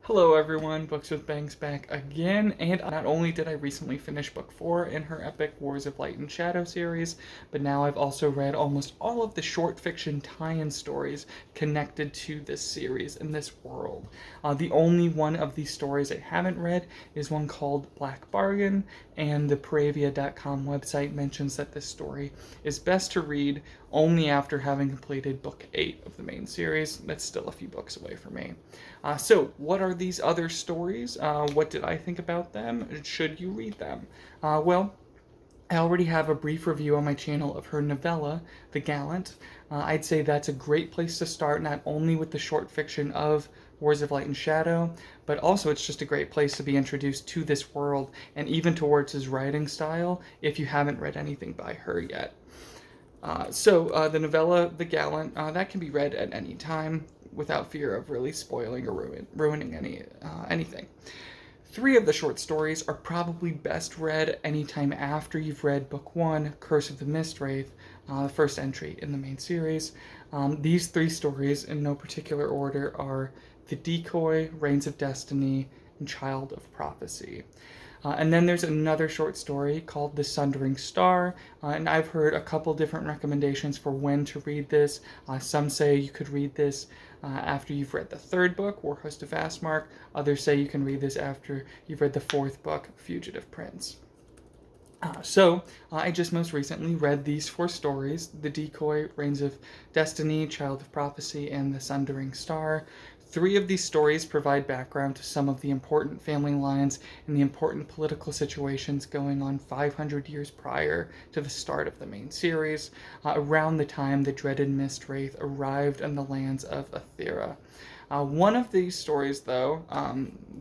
Hello everyone, Books with Bangs back again, and not only did I recently finish book 4 in her epic Wars of Light and Shadow series, but now I've also read almost all of the short fiction tie-in stories connected to this series and this world. The only one of these stories I haven't read is one called Black Bargain, and the Paravia.com website mentions that this story is best to read only after having completed book 8 of the main series. That's still a few books away for me. So, what are these other stories? What did I think about them? Should you read them? Well, I already have a brief review on my channel of her novella, The Gallant. I'd say that's a great place to start, not only with the short fiction of Wars of Light and Shadow, but also it's just a great place to be introduced to this world and even towards his writing style if you haven't read anything by her yet. The novella, The Gallant, that can be read at any time without fear of really spoiling or ruining anything. Three of the short stories are probably best read anytime after you've read Book 1, Curse of the Mistwraith, the first entry in the main series. These three stories, in no particular order, are The Decoy, Reigns of Destiny, and Child of Prophecy. And then there's another short story called The Sundering Star, and I've heard a couple different recommendations for when to read this. Some say you could read this after you've read the third book, Warhost of Vastmark. Others say you can read this after you've read the fourth book, Fugitive Prince. I just most recently read these four stories, The Decoy, Reigns of Destiny, Child of Prophecy, and The Sundering Star. Three of these stories provide background to some of the important family lines and the important political situations going on 500 years prior to the start of the main series, around the time the dreaded Mistwraith arrived on the lands of Aethera. One of these stories, though,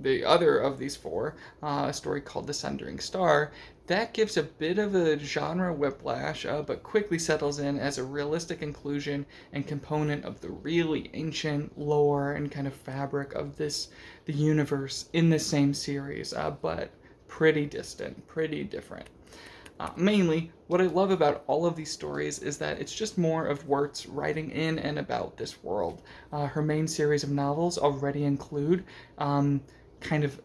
the other of these four, a story called The Sundering Star, that gives a bit of a genre whiplash, but quickly settles in as a realistic inclusion and component of the really ancient lore and kind of fabric of the universe in the same series, but pretty distant, pretty different. Mainly, what I love about all of these stories is that it's just more of Wurts writing in and about this world. Her main series of novels already include kind of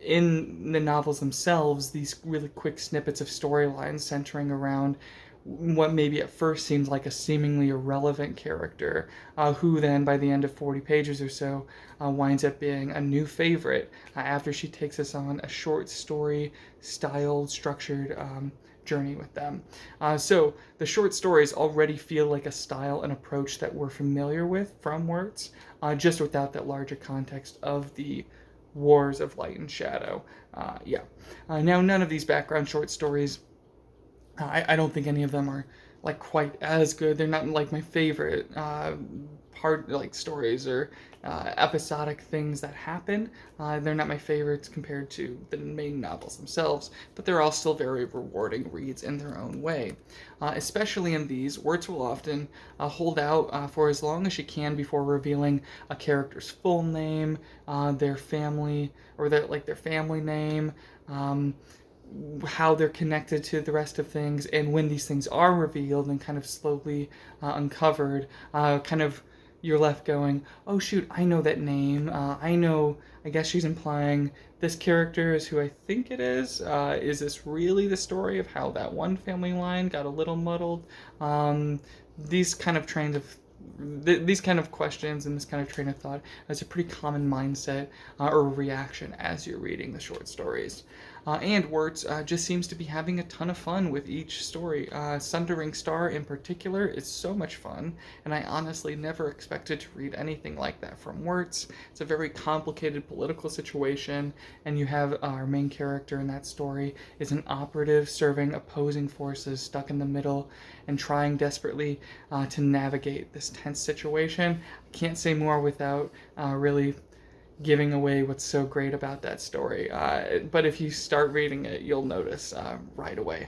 in the novels themselves these really quick snippets of storylines centering around what maybe at first seems like a seemingly irrelevant character, who then by the end of 40 pages or so winds up being a new favorite after she takes us on a short story styled, structured journey with them. So the short stories already feel like a style and approach that we're familiar with from Wurts, just without that larger context of the Wars of Light and Shadow. Now, none of these background short stories, I don't think any of them are like quite as good. They're not like my favorite part like stories or episodic things that happen. They're not my favorites compared to the main novels themselves, but they're all still very rewarding reads in their own way. Especially in these, Wurts will often hold out for as long as she can before revealing a character's full name, their family, or their family name. How they're connected to the rest of things, and when these things are revealed and kind of slowly uncovered, kind of you're left going, oh shoot, I know that name. I guess she's implying this character is who I think it is. Is this really the story of how that one family line got a little muddled? These kind of trains of these kind of questions and this kind of train of thought is a pretty common mindset or reaction as you're reading the short stories. And Wurts just seems to be having a ton of fun with each story. Sundering Star in particular is so much fun, and I honestly never expected to read anything like that from Wurts. It's a very complicated political situation, and you have our main character in that story is an operative serving opposing forces stuck in the middle and trying desperately to navigate this tense situation. I can't say more without really giving away what's so great about that story. But if you start reading it, you'll notice right away.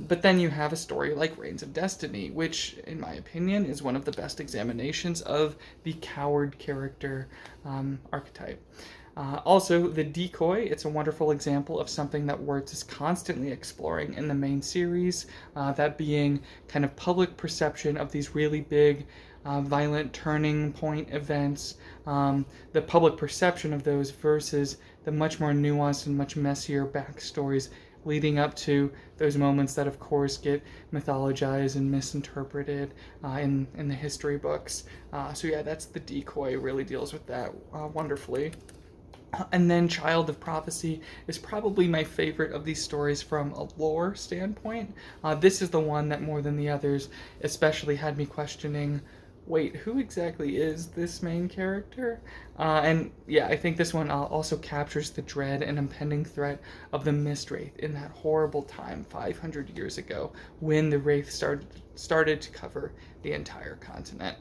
But then you have a story like Reigns of Destiny, which, in my opinion, is one of the best examinations of the coward character archetype. Also, The Decoy, it's a wonderful example of something that Wurts is constantly exploring in the main series, that being kind of public perception of these really big violent turning point events, the public perception of those versus the much more nuanced and much messier backstories leading up to those moments that, of course, get mythologized and misinterpreted in the history books. So yeah, that's The Decoy. Really deals with that wonderfully. And then Child of Prophecy is probably my favorite of these stories from a lore standpoint. This is the one that more than the others especially had me questioning, wait, who exactly is this main character? And yeah, I think this one also captures the dread and impending threat of the Mist Wraith in that horrible time 500 years ago when the Wraith started to cover the entire continent.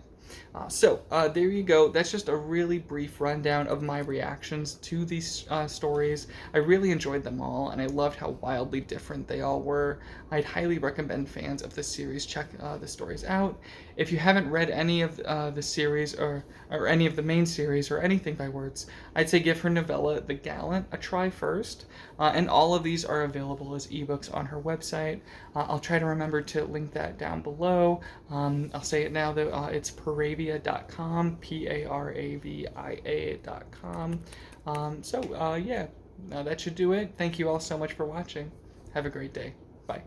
So there you go. That's just a really brief rundown of my reactions to these stories. I really enjoyed them all, and I loved how wildly different they all were. I'd highly recommend fans of this series check the stories out. If you haven't read any of the series or any of the main series or anything by Wurts, I'd say give her novella The Gallant a try first. And all of these are available as ebooks on her website. I'll try to remember to link that down below. I'll say it now, though. It's paravia.com, Paravia.com. Yeah, that should do it. Thank you all so much for watching. Have a great day. Bye.